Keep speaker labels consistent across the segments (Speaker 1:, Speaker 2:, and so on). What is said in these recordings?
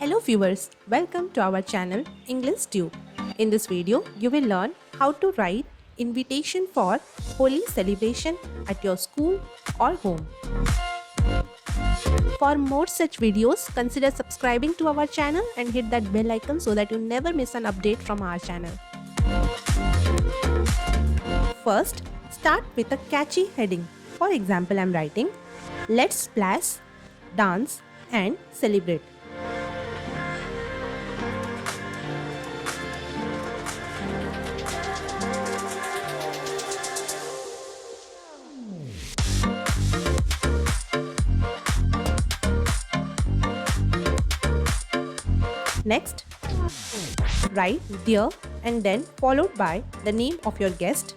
Speaker 1: Hello viewers, welcome to our channel English Tube. In this video, you will learn how to write invitation for Holi celebration at your school or home. For more such videos, consider subscribing to our channel and hit that bell icon so that you never miss an update from our channel. First, start with a catchy heading. For example, I am writing, "Let's splash, dance and celebrate." Next, write "Dear" and then followed by the name of your guest.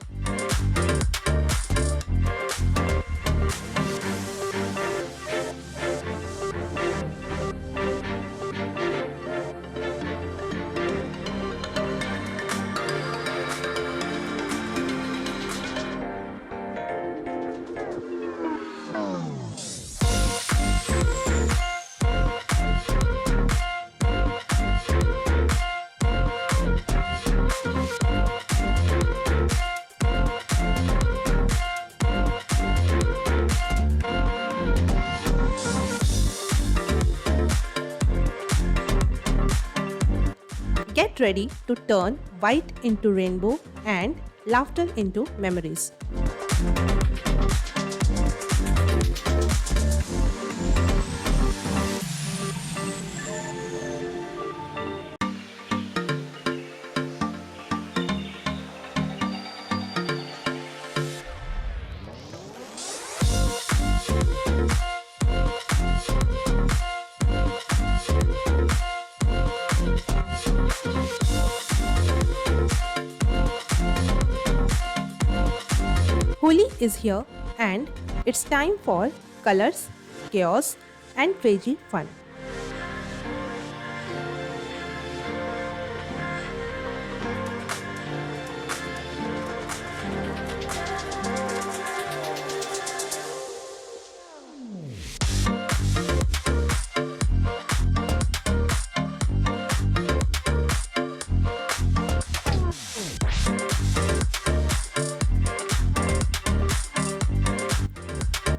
Speaker 1: Get ready to turn white into rainbow and laughter into memories. Holi is here and it's time for colors, chaos and crazy fun.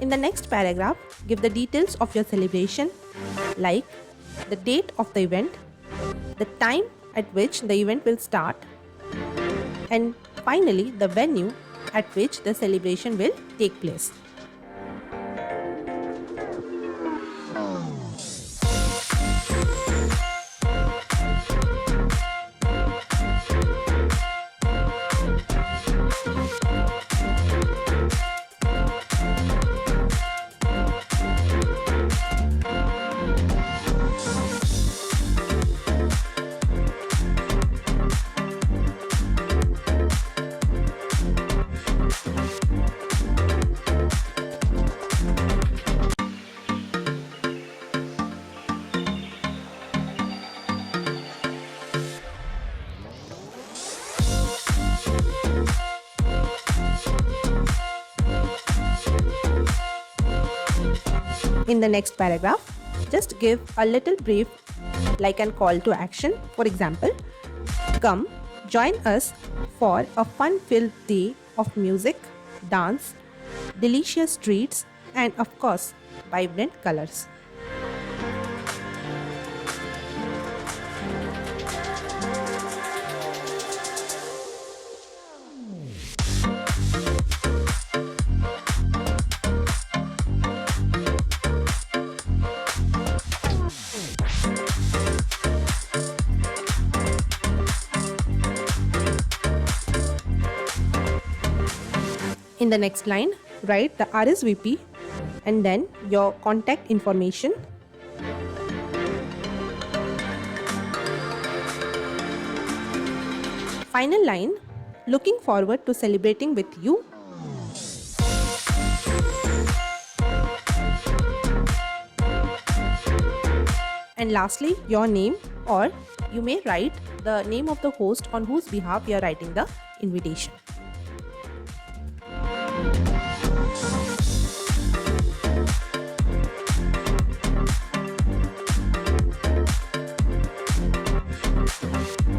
Speaker 1: In the next paragraph, give the details of your celebration, like the date of the event, the time at which the event will start, and finally the venue at which the celebration will take place. In the next paragraph, just give a little brief like an call to action. For example, come join us for a fun-filled day of music, dance, delicious treats and of course, vibrant colors. In the next line, write the RSVP and then your contact information. Final line, looking forward to celebrating with you. And lastly, your name, or you may write the name of the host on whose behalf you are writing the invitation. you.